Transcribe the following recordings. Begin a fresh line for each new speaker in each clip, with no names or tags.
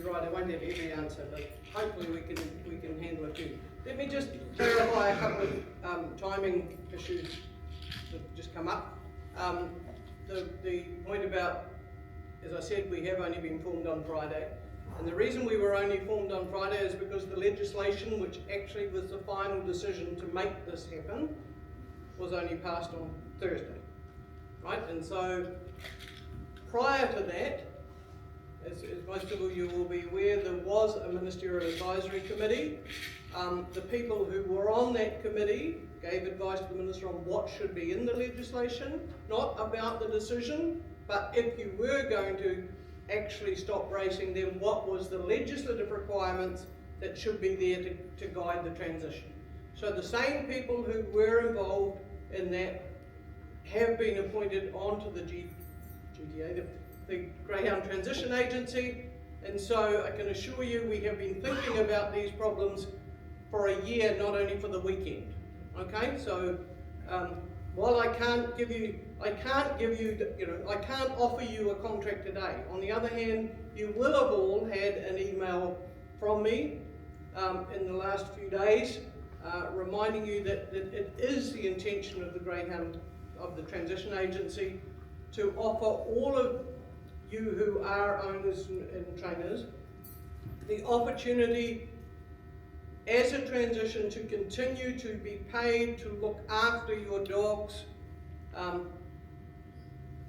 you're right, I won't have every answer, but hopefully we can handle a few. Let me just clarify a couple of timing issues that just come up. The point about, as I said, we have only been formed on Friday. And the reason we were only formed on Friday is because the legislation, which actually was the final decision to make this happen, was only passed on Thursday, right? And so prior to that, as most of you will be aware, there was a ministerial advisory committee. The people who were on that committee gave advice to the minister on what should be in the legislation, not about the decision, but if you were going to actually stop racing, then what was the legislative requirements that should be there to guide the transition. So the same people who were involved in that have been appointed onto the GTA, the Greyhound Transition Agency, and so I can assure you we have been thinking about these problems for a year, not only for the weekend. Okay, so while I can't offer you a contract today. On the other hand, you will have all had an email from me in the last few days reminding you that it is the intention of the Greyhound, of the Transition Agency, to offer all of you who are owners and trainers the opportunity as a transition to continue to be paid to look after your dogs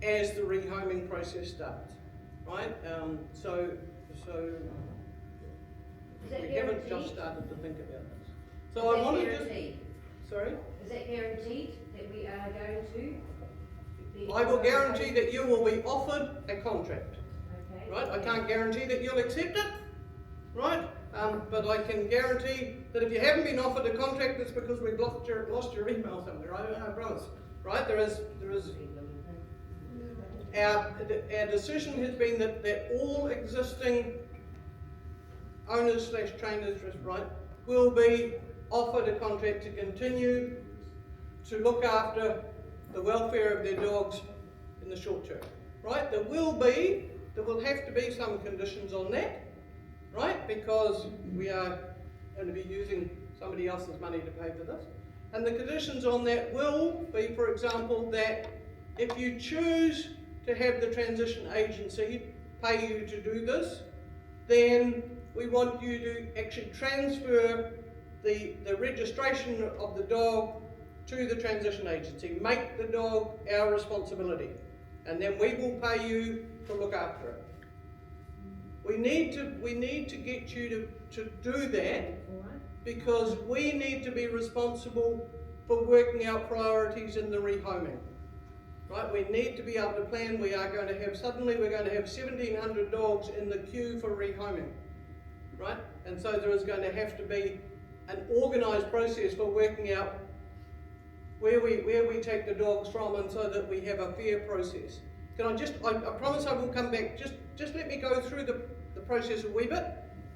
as the rehoming process starts, right? So we haven't just started to think about this. So I want to just, sorry?
Is that guaranteed that we are going to?
I will guarantee that you will be offered a contract,
Okay.
right? I can't guarantee that you'll accept it, right? But I can guarantee that if you haven't been offered a contract, it's because we've lost your email somewhere, right? I promise, right? There is. Our decision has been that all existing owners / trainers, right, will be offered a contract to continue to look after the welfare of their dogs in the short term, right? There will have to be some conditions on that, right? Because we are going to be using somebody else's money to pay for this. And the conditions on that will be, for example, that if you choose to have the transition agency pay you to do this, then we want you to actually transfer the registration of the dog to the transition agency. Make the dog our responsibility, and then we will pay you to look after it. We need to get you to do that, because we need to be responsible for working out priorities in the rehoming. Right? We need to be able to plan. We're going to have 1,700 dogs in the queue for rehoming. Right? And so there is going to have to be an organised process for working out where we take the dogs from, and so that we have a fair process. Can I promise I will come back. Just let me go through the process a wee bit,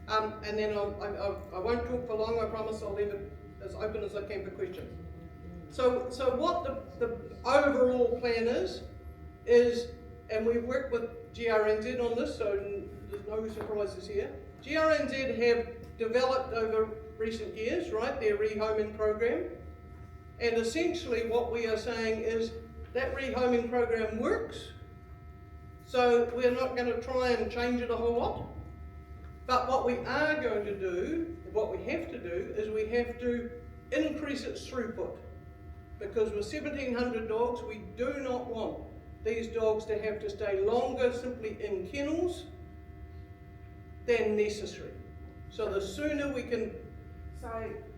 and then I won't talk for long. I promise I'll leave it as open as I can for questions. So what the overall plan is, and we've worked with GRNZ on this, so there's no surprises here. GRNZ have developed over recent years, right, their rehoming program, and essentially what we are saying is that rehoming program works, so we're not going to try and change it a whole lot. But what we are going to do, what we have to do, is we have to increase its throughput. Because with 1,700 dogs, we do not want these dogs to have to stay longer simply in kennels than necessary. So the sooner we can...
So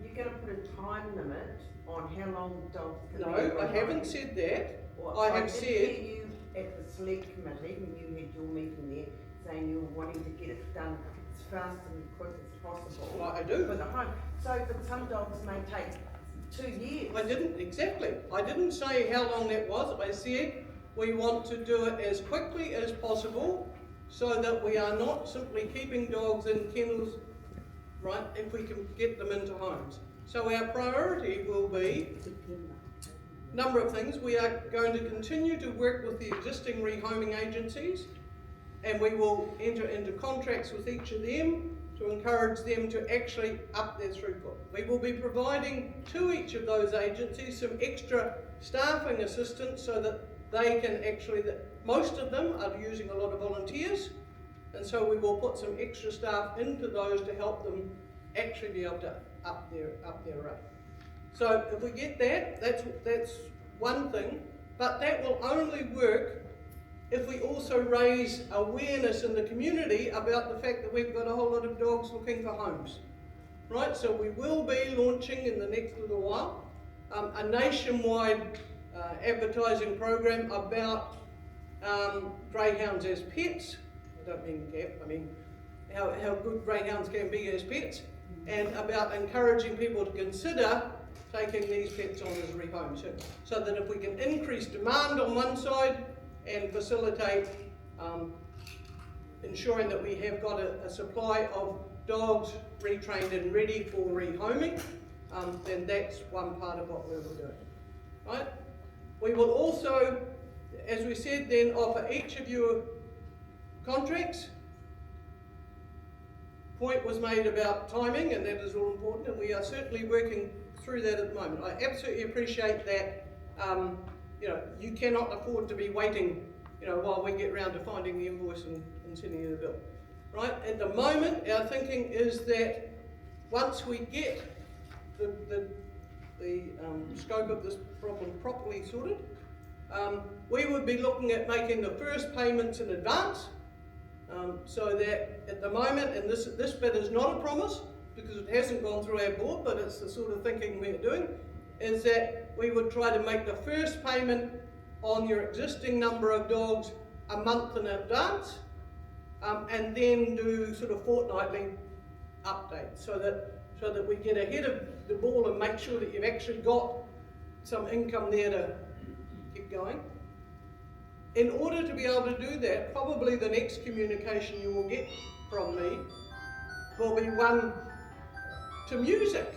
you're going to put a time limit on how long dogs can be?
No, I haven't said that.
Well,
I have said...
you at the select committee, when you had your meeting there, saying you were wanting to get it done as fast and quick as possible.
Well, I do.
For the home. So, but some dogs may take 2 years.
I didn't say how long that was. I said we want to do it as quickly as possible, so that we are not simply keeping dogs in kennels, right, if we can get them into homes. So our priority will be a number of things. We are going to continue to work with the existing rehoming agencies and we will enter into contracts with each of them to encourage them to actually up their throughput. We will be providing to each of those agencies some extra staffing assistance so that they can actually, most of them are using a lot of volunteers, and so we will put some extra staff into those to help them actually be able to up their rate. So if we get that, that's one thing, but that will only work if we also raise awareness in the community about the fact that we've got a whole lot of dogs looking for homes. Right, so we will be launching in the next little while a nationwide advertising program about greyhounds as pets. I don't mean gap, I mean how good greyhounds can be as pets, and about encouraging people to consider taking these pets on as rehomes. So that if we can increase demand on one side and facilitate ensuring that we have got a supply of dogs retrained and ready for rehoming, then that's one part of what we will do. Right? We will also, as we said, then offer each of you contracts. Point was made about timing, and that is all important, and we are certainly working through that at the moment. I absolutely appreciate that. You cannot afford to be waiting, while we get round to finding the invoice and sending you the bill. Right? At the moment, our thinking is that once we get the scope of this problem properly sorted, we would be looking at making the first payments in advance, so that at the moment, and this bit is not a promise because it hasn't gone through our board, but it's the sort of thinking we're doing, is that we would try to make the first payment on your existing number of dogs a month in advance, and then do sort of fortnightly updates so that we get ahead of the ball and make sure that you've actually got some income there to keep going. In order to be able to do that, probably the next communication you will get from me will be one to music.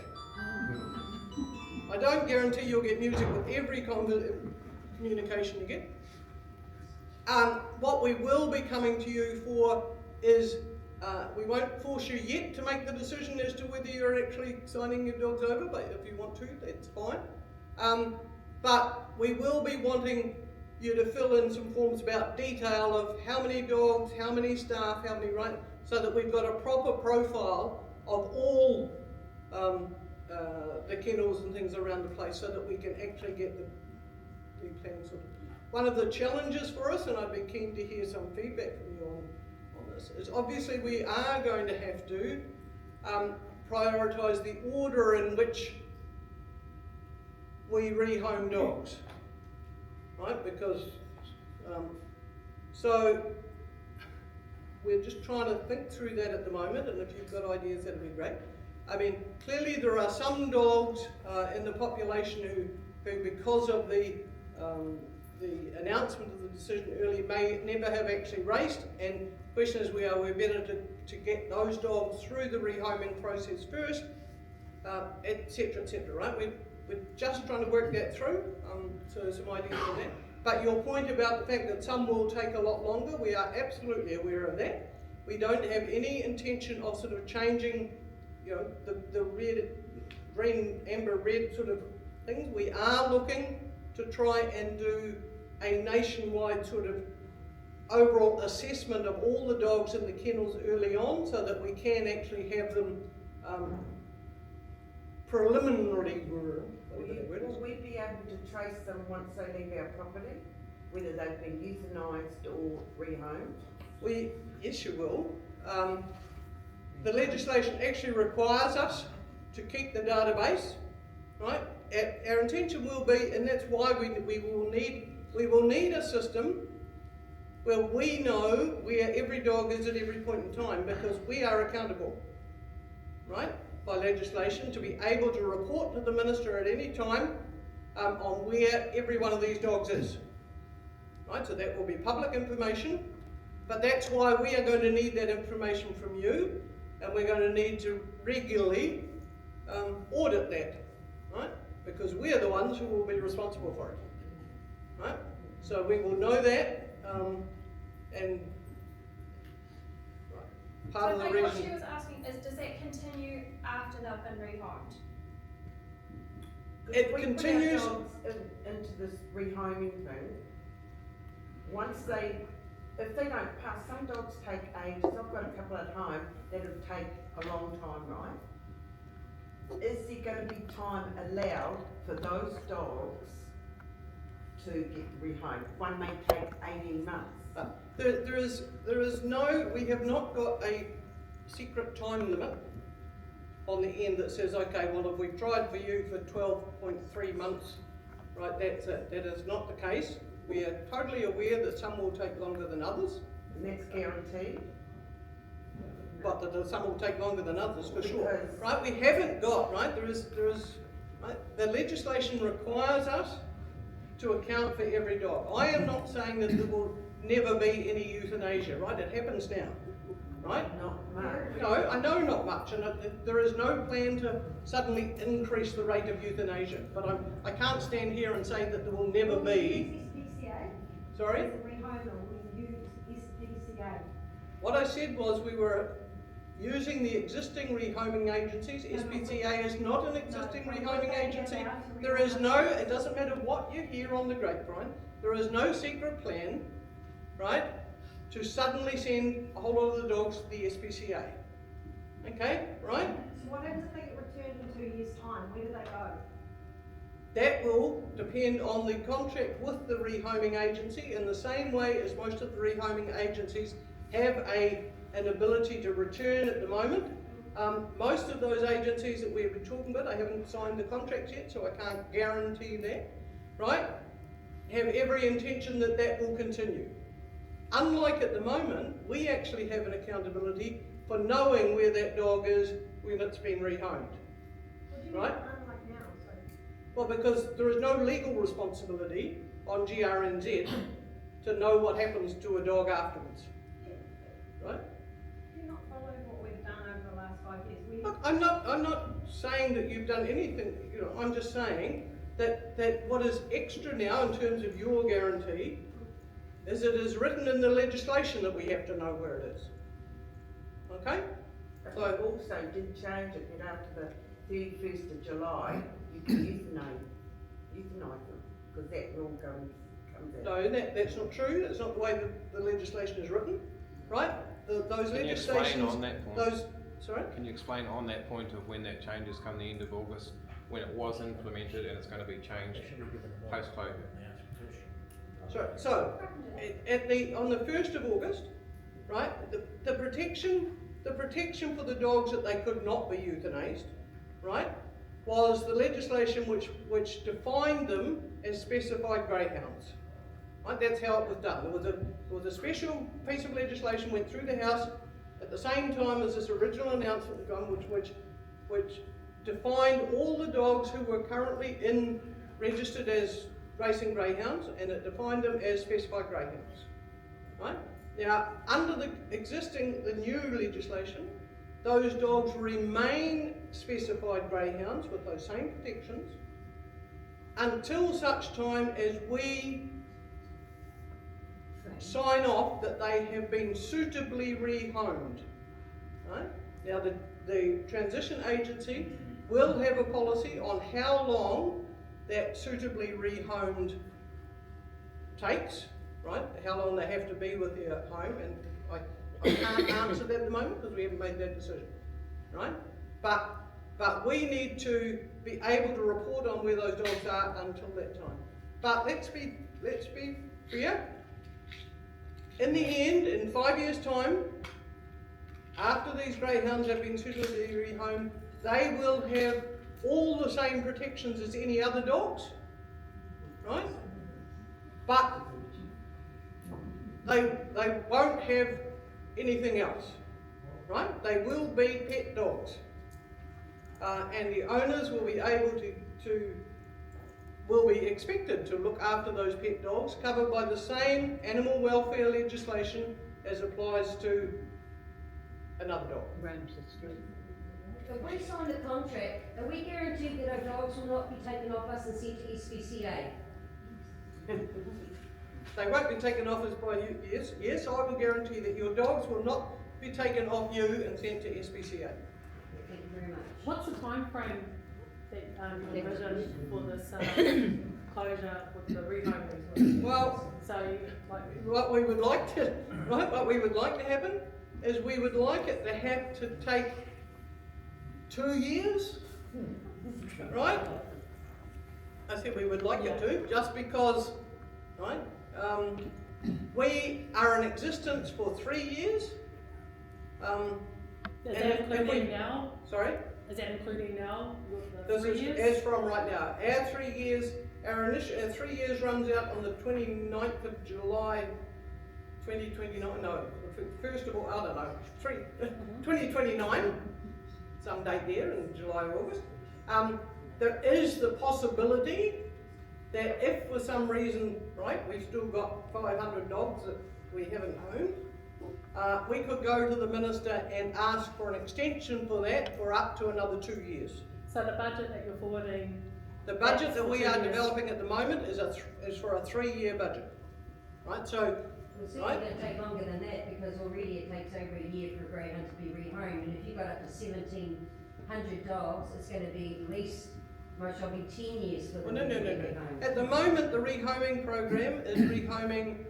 I don't guarantee you'll get music with every communication you get. What we will be coming to you for is, we won't force you yet to make the decision as to whether you're actually signing your dogs over, but if you want to, that's fine. But we will be wanting you to fill in some forms about detail of how many dogs, how many staff, how many, right, so that we've got a proper profile of all the kennels and things around the place so that we can actually get the plan sorted. One of the challenges for us, and I'd be keen to hear some feedback from you on this, is obviously we are going to have to prioritise the order in which we rehome dogs, right? Because, so we're just trying to think through that at the moment, and if you've got ideas, that'd be great. I mean, clearly there are some dogs in the population who because of the announcement of the decision early may never have actually raced, and the question is we're better to get those dogs through the rehoming process first, etc., right? We're just trying to work that through, so some ideas on that. But your point about the fact that some will take a lot longer, we are absolutely aware of that. We don't have any intention of sort of changing, the red, green, amber, red sort of things. We are looking to try and do a nationwide sort of overall assessment of all the dogs in the kennels early on so that we can actually have them preliminary,
Will we be able to trace them once they leave our property, whether they've been euthanised or rehomed?
Yes, you will. The legislation actually requires us to keep the database, right? Our intention will be, and that's why we will need a system where we know where every dog is at every point in time, because we are accountable, right, by legislation to be able to report to the minister at any time on where every one of these dogs is, right? So that will be public information, but that's why we are going to need that information from you, and we're going to need to regularly audit that, right? Because we are the ones who will be responsible for it, right? So we will know that, and part of
So
the
I think what
reason.
she was asking is, does that continue after they've been rehomed?
It
We
continues-
put our dogs into this rehoming thing. Once if they don't pass, some dogs take ages. I've got a couple at home that'll take a long time, right? Is there gonna be time allowed for those dogs to get rehomed? One may take 18 months.
There is no, we have not got a secret time limit on the end that says, okay, well, if we've tried for you for 12.3 months, right, that's it. That is not the case. We are totally aware that some will take longer than others,
And that's guaranteed.
but that some will take longer than others, for sure.
Because-
Right, we haven't got, right, there is, right, the legislation requires us to account for every dog. I am not saying that there will never be any euthanasia, right, it happens now, right?
Not much.
No, I know not much, and there is no plan to suddenly increase the rate of euthanasia, but I can't stand here and say that there will never be. Sorry?
As a rehomer, we use SPCA.
What I said was we were using the existing rehoming agencies. SPCA is not an existing rehoming agency. There is no, it doesn't matter what you hear on the grapevine, there is no secret plan, right, to suddenly send a whole lot of the dogs to the SPCA. Okay, right?
So what happens if they get returned in 2 years' time? Where do they go?
That will depend on the contract with the rehoming agency in the same way as most of the rehoming agencies have an ability to return at the moment. Most of those agencies that we've been talking about, I haven't signed the contracts yet, so I can't guarantee that, right? Have every intention that that will continue. Unlike at the moment, we actually have an accountability for knowing where that dog is when it's been rehomed.
What do you mean,
Right.
unlike now? So
Well, because there is no legal responsibility on GRNZ to know what happens to a dog afterwards, right?
do you not follow what we've done over the last 5 years?
Look, I'm not saying that you've done anything, you know, I'm just saying that what is extra now in terms of your guarantee is it is written in the legislation that we have to know where it is. Okay?
But I also did change it that after the 31st of July, you can euthanize them, because that rule comes out.
No, that's not true, that's not the way the legislation is written, right? Those
Can you explain
legislations,
on that point?
those, sorry?
Can you explain on that point of when that changes come the end of August, when it was implemented and it's going to be changed post-COVID?
So on the 1st of August, right, the protection for the dogs that they could not be euthanized, right, was the legislation which defined them as specified greyhounds. Right, that's how it was done. There was a special piece of legislation went through the House at the same time as this original announcement was done, which defined all the dogs who were currently registered as racing greyhounds, and it defined them as specified greyhounds. Right? Now, under the new legislation, those dogs remain specified greyhounds with those same protections until such time as we sign off that they have been suitably rehomed. Right? Now, the transition agency will have a policy on how long that suitably rehomed takes, right? How long they have to be with their home, and I can't answer that at the moment because we haven't made that decision, right? But we need to be able to report on where those dogs are until that time. But let's be clear. In the end, in 5 years' time, after these greyhounds have been suitably rehomed, they will have all the same protections as any other dogs, right? But they won't have anything else, right? They will be pet dogs, and the owners will be able will be expected to look after those pet dogs, covered by the same animal welfare legislation as applies to another dog.
If we sign the contract, are we guaranteed that our dogs will not be taken off us and sent to SPCA?
They won't be taken off us by you. Yes, I will guarantee that your dogs will not be taken off you and sent to SPCA.
Thank you very much.
What's the timeframe that you envision for this closure with the rehoming?
Well,
So, like,
what we would like to, right, what we would like to happen is we would like it to have to take 2 years, right? I said we would like it to, just because, right, we are in existence for 3 years.
is
And
that
if we-
including now?
Sorry?
Is that including now with the
This
3
is
years?
as from right now. Our 3 years, our 3 years runs out on the 29th of July, 2029, no, first of all, I don't know, 2029, some date there in July or August. There is the possibility that if for some reason, right, we've still got 500 dogs that we haven't homed, we could go to the minister and ask for an extension for that for up to another 2 years.
So the budget that you're forwarding,
The budget
That's
that
for
we
2
are
years.
developing at the moment is for a 3-year budget, right? So,
It's
Right.
certainly gonna take longer than that, because already it takes over a year for a greyhound to be rehomed, and if you've got up to 1,700 dogs, it's gonna be at least, most will be 10 years for
well,
them
no,
to
no,
be
no, no.
rehomed.
At the moment, the rehoming program is rehoming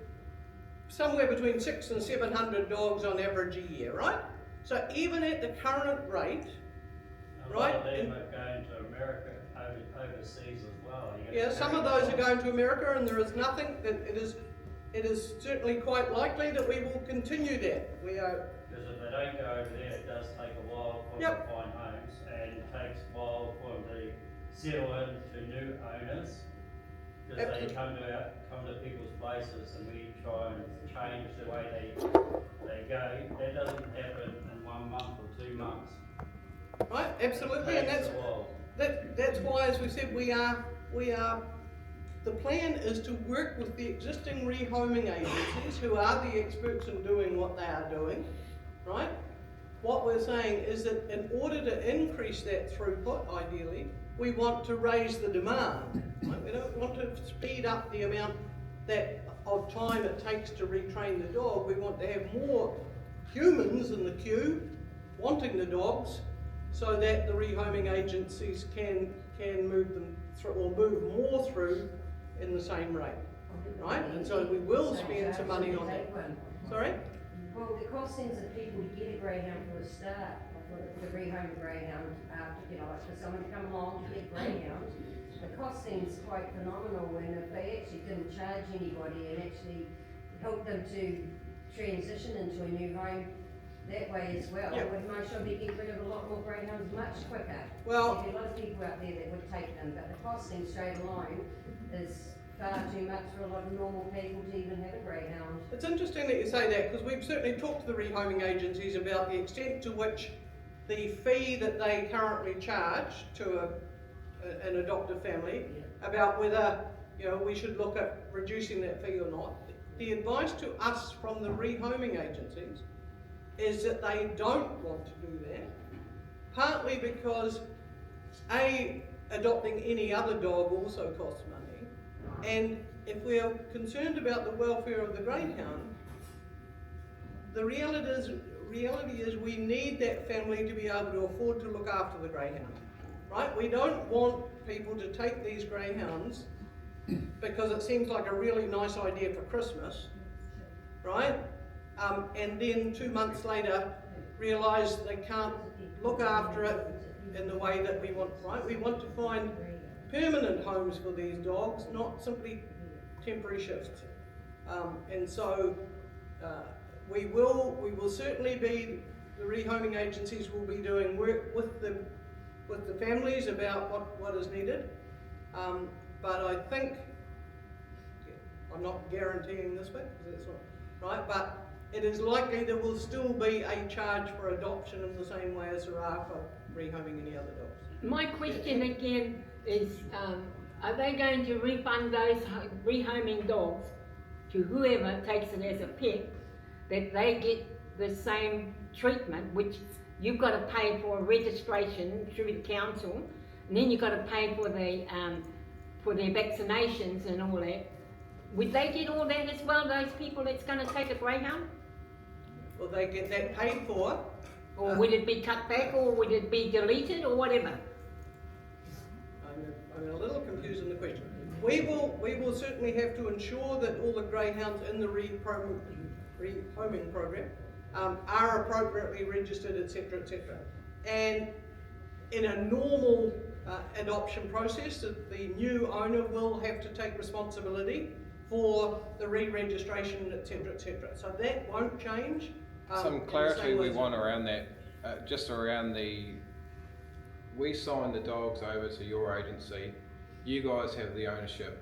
somewhere between 600 and 700 dogs on average a year, right? So even at the current rate,
A lot
right?
of them
and-
are going to America, overseas as well. You get
Yeah, some of
very
those are
well.
going to America, and there is nothing that it is certainly quite likely that we will continue that. We are,
Because if they don't go over there, it does take a while for them
Yep.
to find homes, and it takes a while for them to settle in to new owners. Because they
Absolutely.
come to people's places, and we try and change the way they go. That doesn't happen in 1 month or 2 months.
right,
It
absolutely, and
takes
that's
a while.
that's why, as we said, we are, the plan is to work with the existing rehoming agencies who are the experts in doing what they are doing, right? What we're saying is that in order to increase that throughput, ideally, we want to raise the demand, right? We don't want to speed up the amount of time it takes to retrain the dog. We want to have more humans in the queue wanting the dogs, so that the rehoming agencies can move them through, or move more through in the same rate, right? And so we will spend some money on that. Sorry?
Well, the costings of people to get a greyhound for a start, for the rehomed greyhound, you know, like for someone to come along to get a greyhound, the costing's quite phenomenal, and if they actually didn't charge anybody and actually help them to transition into a new home that way as well,
Yeah.
would most probably get rid of a lot more greyhounds much quicker.
Well-
There'd be a lot of people out there that would take them, but the costing straight alone is far too much for a lot of normal people to even have a greyhound.
It's interesting that you say that, because we've certainly talked to the rehoming agencies about the extent to which the fee that they currently charge to an adoptive family, about whether, you know, we should look at reducing that fee or not. The advice to us from the rehoming agencies is that they don't want to do that, partly because adopting any other dog also costs money, and if we are concerned about the welfare of the greyhound, the reality is we need that family to be able to afford to look after the greyhound, right? We don't want people to take these greyhounds because it seems like a really nice idea for Christmas, right? And then 2 months later realise they can't look after it in the way that we want, right? We want to find permanent homes for these dogs, not simply temporary shifts. And so we will certainly be, the rehoming agencies will be doing work with the families about what is needed. But I think, I'm not guaranteeing this bit, because it's not, right, but it is likely there will still be a charge for adoption in the same way as there are for rehoming any other dogs.
My question again is, are they going to refund those rehoming dogs to whoever takes it as a pet, that they get the same treatment, which you've got to pay for registration through the council, and then you've got to pay for their vaccinations and all that? Would they get all that as well, those people that's going to take a greyhound?
Well, they get that paid for.
Or would it be cut back, or would it be deleted, or whatever?
I'm a little confused in the question. We will certainly have to ensure that all the greyhounds in the rehoming program are appropriately registered, etc., etc. And in a normal adoption process, the new owner will have to take responsibility for the re-registration, etc., etc. So that won't change.
Some clarity we want around that, just around we sign the dogs over to your agency, you guys have the ownership.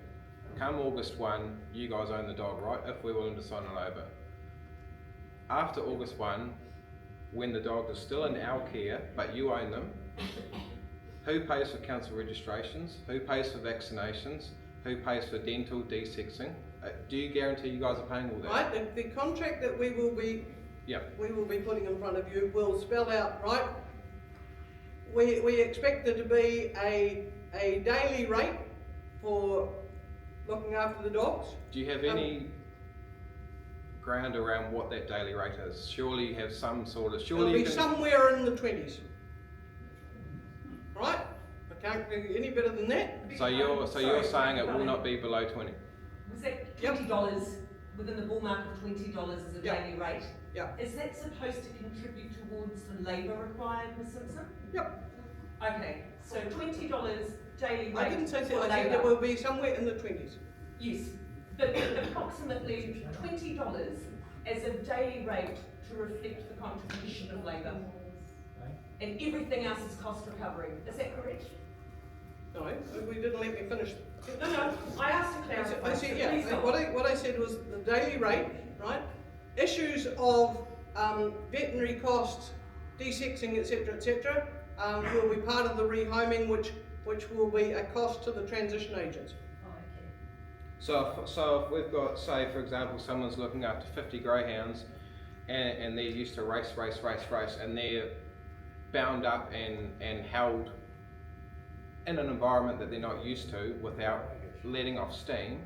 Come August 1, you guys own the dog, right? If we're willing to sign it over. After August 1, when the dogs are still in our care, but you own them, who pays for council registrations? Who pays for vaccinations? Who pays for dental, de-sexing? Do you guarantee you guys are paying all that?
Right, the contract that we will be putting in front of you will spell out, right? We expect there to be a daily rate for looking after the dogs.
Do you have any ground around what that daily rate is? Surely you have some sort of,
It'll be somewhere in the 20s. Right? I can't do any better than that.
So you're saying it will not be below 20?
Was that $20 within the ballpark of $20 as a
Yep.
daily rate?
Yep.
Is that supposed to contribute towards the labour required, Ms Simpson?
Yep.
Okay, so $20 daily rate
I didn't say
for
that, I said
labour.
it will be somewhere in the 20s.
Yes, but approximately $20 as a daily rate to reflect the contribution of labour. And everything else is cost recovery, is that correct?
No, we didn't let me finish.
No, I asked to clarify.
I said,
so
yeah,
please don't.
what I said was the daily rate, right? Issues of veterinary costs, de-sexing, etc., will be part of the rehoming, which will be a cost to the transition agents.
So if we've got, say for example, someone's looking after 50 greyhounds and they're used to race, and they're bound up and held in an environment that they're not used to without letting off steam,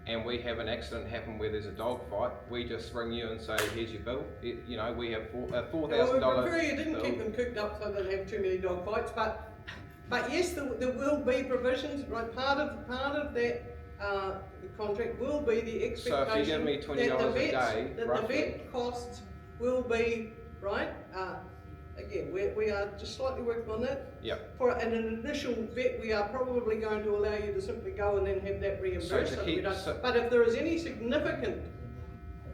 and we have an accident happen where there's a dog fight, we just ring you and say, here's your bill. We have $4,000
Well, we prefer you didn't keep them cooped up so they have too many dog fights, but yes, there will be provisions, right? Part of that the contract will be the expectation
So if you give me $20 a day,
that
roughly,
the vet costs will be, right? Again, we are just slightly working on that.
Yep.
For an initial vet, we are probably going to allow you to simply go and then have that reimbursed. But if there is any significant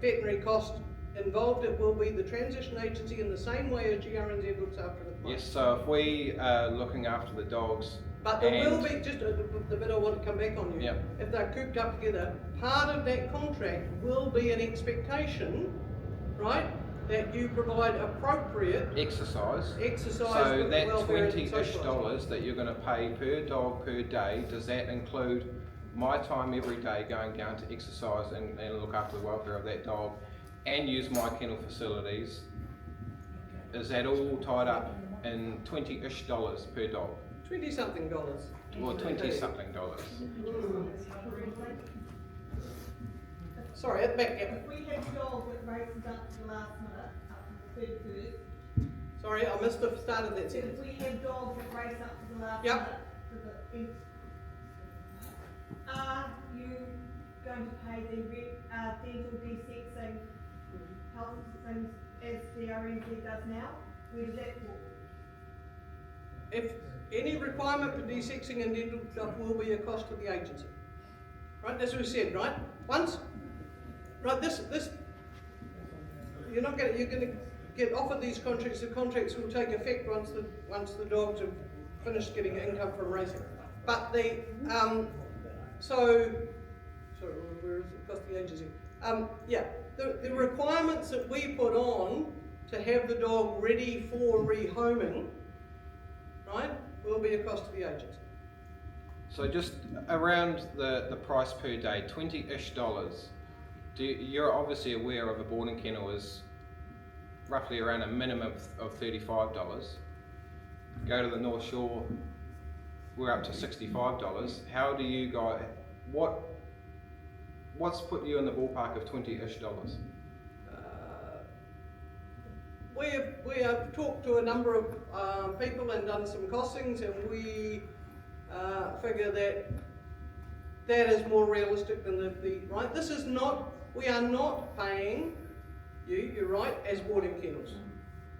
veterinary cost involved, it will be the transition agency in the same way as GRNZ looks after the client.
Yes, so if we are looking after the dogs,
But there will be, just the bit I want to come back on you,
Yep.
if they're cooped up together, part of that contract will be an expectation, right, that you provide appropriate
exercise.
exercise
So
with
that
welfare and
$20-ish
socialising.
that you're going to pay per dog per day, does that include my time every day going down to exercise and look after the welfare of that dog and use my kennel facilities? Is that all tied up in $20-ish per dog?
20-something dollars.
Or $20-something?
Sorry, at the back, yeah.
If we have a dog that races up to the last minute, up to the 31st,
Sorry, I missed the start of that
if
sentence.
we have dogs that race up to the last
Yep.
minute, are you going to pay the dental de-sexing health things as the RNZ does now? Where does that fall?
If any requirement for de-sexing and dental stuff will be a cost to the agency. Right, that's what we said, right? Once, right, this, you're gonna get offered these contracts, the contracts will take effect once the dogs have finished getting income from racing. But sorry, where is it, cost the agency? The requirements that we put on to have the dog ready for rehoming, right, will be a cost to the agency.
So just around the price per day, $20-ish. You're obviously aware of a boarding kennel is roughly around a minimum of $35. Go to the North Shore, we're up to $65. How do you guys, what's put you in the ballpark of $20-ish?
we have talked to a number of people and done some costings, and we figure that is more realistic than the right. This is not, we are not paying you're right, as boarding kennels,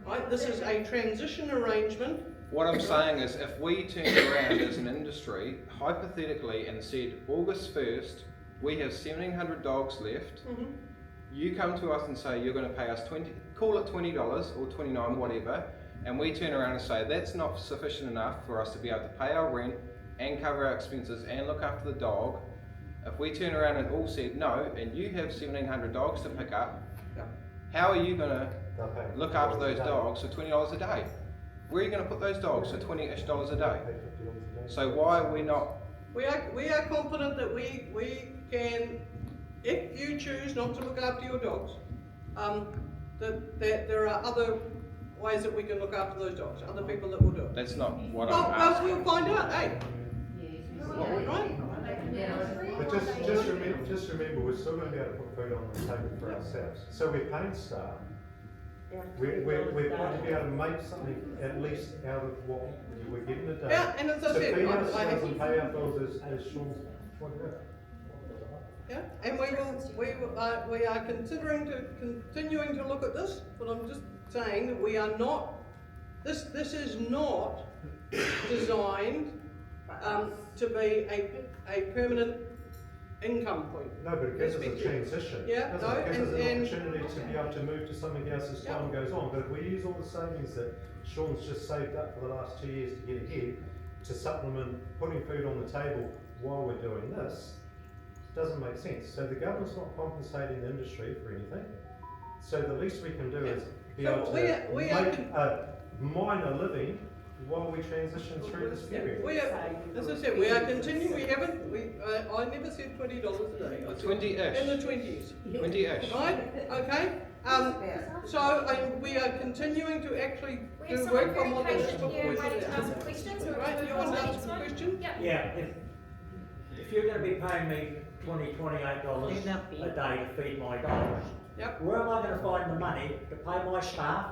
right? This is a transition arrangement.
What I'm saying is, if we turned around as an industry, hypothetically, and said August 1st, we have 1,700 dogs left, you come to us and say you're going to pay us call it $20 or $29, whatever, and we turn around and say that's not sufficient enough for us to be able to pay our rent and cover our expenses and look after the dog. If we turn around and all said no, and you have 1,700 dogs to pick up, how are you going to look after those dogs for $20 a day? Where are you going to put those dogs for $20-ish a day? So why are we not?
We are confident that we can, if you choose not to look after your dogs, that there are other ways that we can look after those dogs, other people that will do it.
That's not what
Well,
I'm asking.
we'll find out, eh? Right?
But just remember, we're still going to be able to put food on the table for ourselves. So we're paying staff. We're going to be able to make something at least out of what we're getting a day.
Yeah, and as I said,
feed
I
ourselves
have,
and pay our bills as Sean pointed out.
yeah, and we are continuing to look at this, but I'm just saying that we are not. This is not designed to be a permanent income point.
No, but it gives us a transition.
Yeah,
doesn't
no,
it? It gives us an
and
opportunity to be able to move to something else as time goes on. But if we use all the savings that Sean's just saved up for the last 2 years to get ahead, to supplement putting food on the table while we're doing this, it doesn't make sense. So the government's not compensating the industry for anything. So the least we can do is be able to make a minor living while we transition through this period.
We are, as I said, we are continuing. We haven't. I never said $20 a day. I said
20-ish.
in the 20s.
20-ish.
Right? Okay. So we are continuing to actually
We have
do
someone
work
very
on what this
patient
book
here
was
waiting to ask
about.
questions.
Right? You want to ask a question?
Yeah.
Yeah, if you're gonna be paying me $28 a day to feed my dogs,
Yep.
where am I gonna find the money to pay my staff,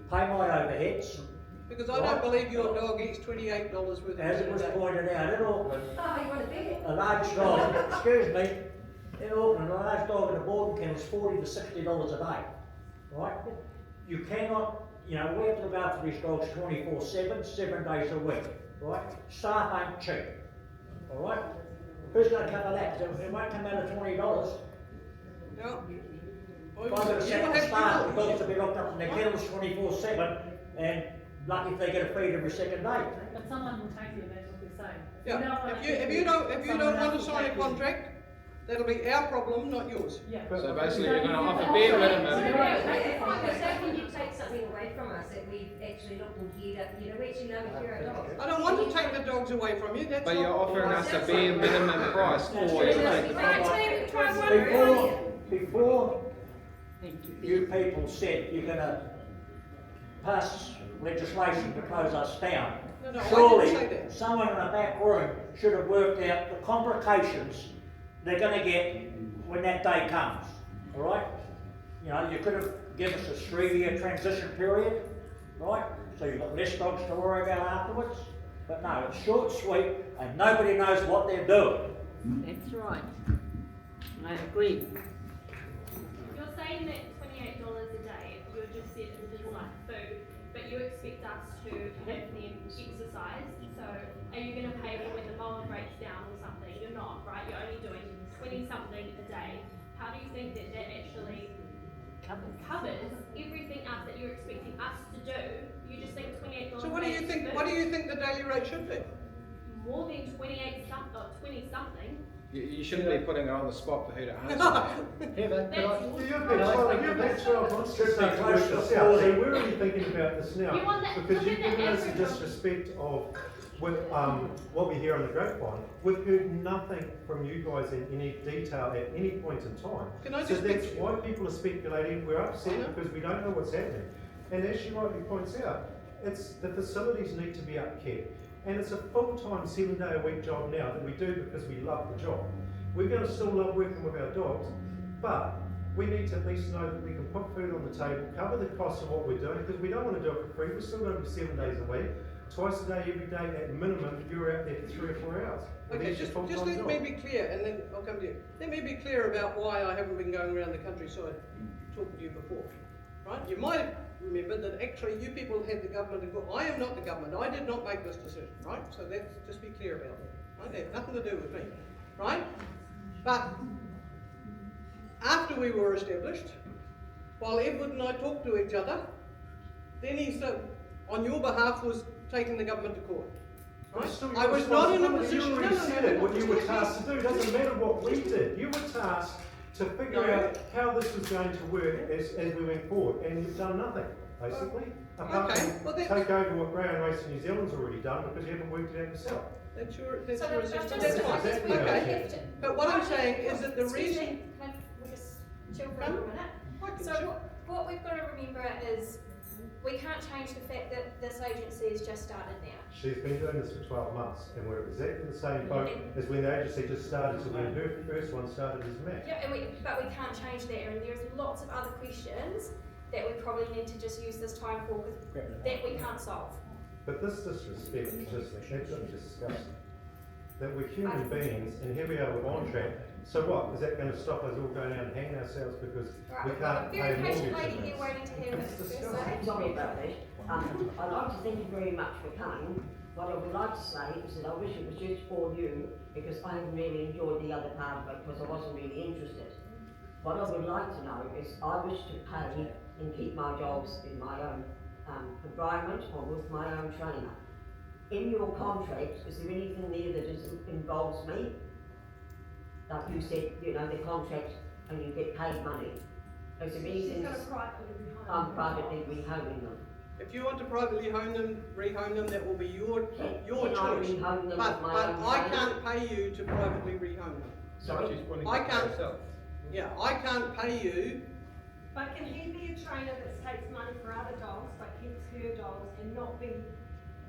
pay my overheads?
Because I don't believe your dog eats $28 worth of
As it was
food a day.
pointed out, in Auckland,
Oh, you want to bet?
a large dog, excuse me, in Auckland, a large dog in a boarding kennel is $40 to $60 a day, right? You cannot, we have to look after these dogs 24/7, 7 days a week, right? Staff ain't cheap, all right? Who's going to cover that? It won't come out of $20.
Yeah.
If I've got a second staff, the dogs will be locked up in their kennels 24/7, and lucky if they get a feed every second day.
But someone will take you, that's what they're saying.
Yeah. If you don't want to sign a contract, that'll be our problem, not yours.
Yeah.
So basically, you're going to offer bare minimum.
So can you take something away from us that we've actually looked and geared up, we actually know we care our dogs?
I don't want to take the dogs away from you. That's
But
not.
you're offering us a bare minimum price for it.
Before you people said you're going to pass legislation to close us down,
No, I didn't say
surely
that.
someone in the back room should have worked out the complications they're going to get when that day comes, all right? You could have given us a 3-year transition period, right? So you've got less dogs to worry about afterwards. But no, it's short, sweet, and nobody knows what they're doing.
That's right. I agree.
You're saying that $28 a day, you're just said is like food, but you expect us to have them exercise. So are you going to pay them when the mower breaks down or something? You're not, right? You're only doing 20 something a day. How do you think that actually covers everything else that you're expecting us to do? You just think $28.
So what do you think? What do you think the daily rate should be?
More than 28 something or 20 something.
You shouldn't be putting it on the spot for her to answer.
That's 12 months to start to work this out. So we're already thinking about this now
You want that-
because
look
you've
at the
given us a
average of-
disrespect of what we hear on the grapevine. We've heard nothing from you guys in any detail at any point in time.
Can I
So
just
that's why people are speculating. We're upset
I know.
because we don't know what's happening. And as she rightly points out, the facilities need to be upkept. And it's a full-time 7-day-a-week job now that we do because we love the job. We're going to still love working with our dogs, but we need to at least know that we can put food on the table, cover the cost of what we're doing, because we don't want to do it for free. We're still going to be 7 days a week, twice a day, every day at minimum. You're out there for 3 or 4 hours.
Okay, just let me be clear, and then I'll come to you. Let me be clear about why I haven't been going around the countryside talking to you before, right? You might have remembered that actually you people had the government involved. I am not the government. I did not make this decision, right? So let's just be clear about that, right? It had nothing to do with me, right? But after we were established, while Edward and I talked to each other, then he on your behalf was taking the government to court. Right? I was not in a position.
You already said it, what you were tasked to do. It doesn't matter what we did. You were tasked to figure out how this was going to work as we went forward, and you've done nothing, basically. Apart from take over what Grey and Racing New Zealand's already done because you haven't worked it out yourself.
That's your
So
assessment.
that's
That's
just,
fine.
exactly
Okay. But what I'm saying is that the
Excuse
reason.
me, we'll just chill for a minute.
I can
So
chill.
what we've got to remember is, we can't change the fact that this agency has just started now.
She's been doing this for 12 months, and we're exactly the same boat as when the agency just started. So when her first one started as Matt.
Yeah, but we can't change that, and there's lots of other questions that we probably need to just use this time for, that we can't solve.
But this disrespect is just absolutely disgusting. That we're human beings, and here we are with on track. So what, is that going to stop us all going out and hanging ourselves because
Right,
we
we've got
can't
a
pay
very
mortgage?
patient lady
and
here
this?
waiting to have
It's
it first
disgusting.
say.
Sorry about that. I'd like to thank you very much for coming. What I would like to say is that I wish it was just for you, because I haven't really enjoyed the other part of it, because I wasn't really interested. What I would like to know is I wish to pay and keep my dogs in my own environment or with my own trainer. In your contract, is there anything there that involves me? Like you said, you know, the contract and you get paid money. Is there anything I'm privately rehoming them?
If you want to privately rehome them, that will be your
Can
choice.
I rehome them
But
with my own
I
trainer?
can't pay you to privately rehome them.
Sorry?
I can't. Yeah, I can't pay you.
But can he be a trainer that takes money for other dogs, but keeps her dogs and not be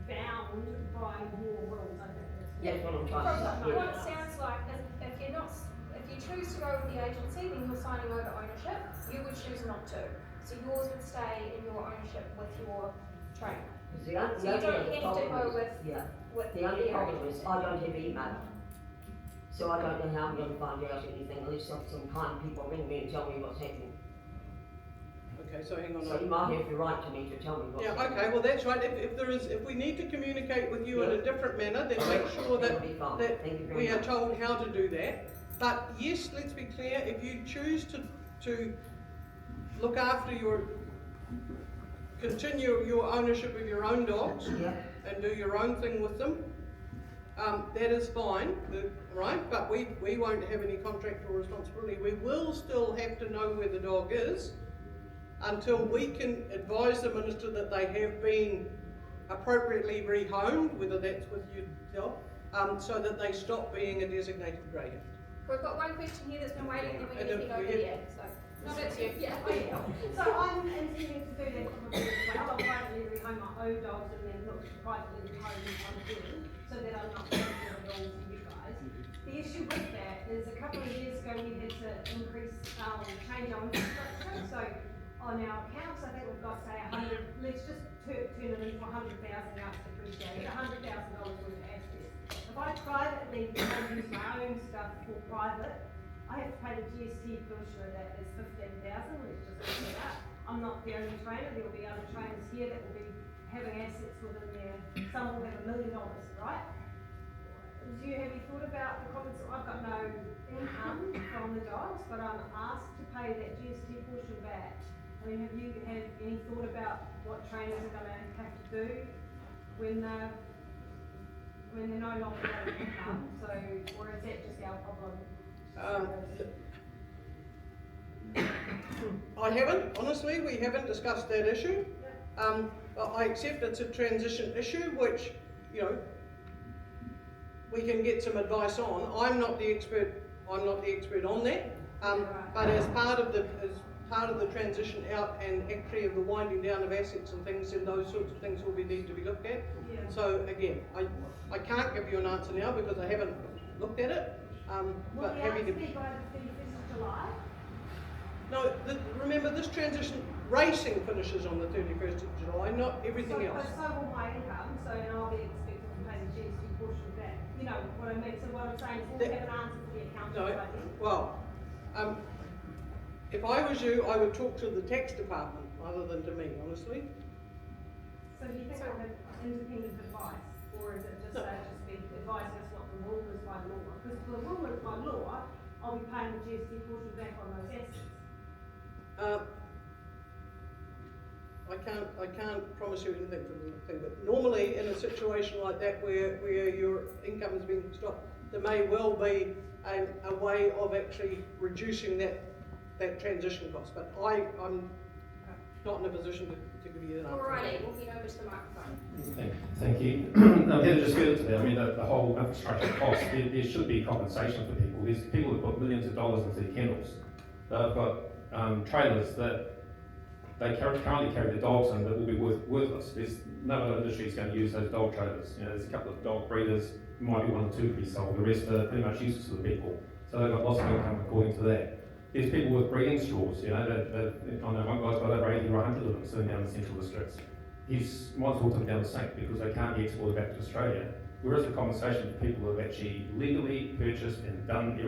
bound by your rules? I think
That's what I'm
From
trying to say.
what it sounds like, if you're not, if you choose to go with the agency, then you're signing over ownership. You would choose not to. So yours would stay in your ownership with your trainer.
The only
So you don't
other
have to
problem
go
is-
with,
yeah.
with
The only problem
area.
is I don't have email. So I don't know how I'm going to find out anything unless some kind people ring me and tell me what's happening.
Okay, so hang on.
So you might have the right to me to tell me what's
Yeah,
happening.
okay, well that's right. If we need to communicate with you in a different manner, then make sure that,
That'll be fine.
that
Thank you very
we are
much.
told how to do that. But yes, let's be clear, if you choose to look after continue your ownership of your own dogs
Yeah.
and do your own thing with them, that is fine, right? But we won't have any contractual responsibility. We will still have to know where the dog is until we can advise the minister that they have been appropriately rehomed, whether that's with yourself, so that they stop being a designated greyhound.
We've got one question here that's been waiting, and we
And
need to
if
go
we
to
had-
the end, so. No, that's you, yeah.
So I'm intending to do that probably as well. I'll privately rehome my own dogs and then look to privately rehome one again, so that I'm not breaking the rules to you guys. The issue with that is a couple of years ago we had to change our infrastructure. So on our accounts, I think we've got say 100. Let's just turn it into 100,000 out to depreciate. $100,000 worth of assets. If I privately use my own stuff for private, I have to pay the GST portion of that is 15,000. Let's just look it up. I'm not the only trainer. There will be other trainers here that will be having assets within there. Some will have $1 million, right? Do you have any thought about the comments? I've got no income from the dogs, but I'm asked to pay that GST portion back. I mean, have you had any thought about what trainers are going to have to do when they're no longer having income? So, or is that just our problem?
I haven't, honestly, we haven't discussed that issue. But I accept it's a transition issue, which, you know, we can get some advice on. I'm not the expert on that. But as part of the transition out and actually of the winding down of assets and things, and those sorts of things will need to be looked at.
Yeah.
So again, I can't give you an answer now because I haven't looked at it.
Will
But
the
happy
answer
to.
be by the 31st of July?
No, remember, this transition, racing finishes on the 31st of July, not everything
So-
else.
So will my income, so and I'll be expected to pay the GST portion of that, you know what I mean, so what I'm saying is we'll have an answer for the accountant
No,
by then.
well, if I was you, I would talk to the tax department rather than to me, honestly.
So do you think I'll have independent advice, or is it just,
No.
just be advice as what the rule is by law? Because if the rule is by law, I'll be paying the GST portion back on those assets.
I can't promise you anything from the thing, but normally in a situation like that where your income has been stopped, there may well be a way of actually reducing that transition cost, but I'm not in a position to give you that answer.
Alrighty, walking over to the microphone.
Thank you. Heather just further to that, I mean, the whole infrastructure cost, there should be compensation for people. There's people who put millions of dollars into their kennels. They've got trailers that they currently carry the dogs in that will be worthless. There's no other industry is going to use those dog trailers. You know, there's a couple of dog breeders, might be one or two to be sold, the rest are pretty much useless to the people. So they've got lots of income according to that. There's people with breeding straws, you know, I know one guy's got over 80 or 100 of them sitting down in the central districts. He's might as well take down the sink because they can't be exported back to Australia. Whereas the compensation for people who have actually legally purchased and done everything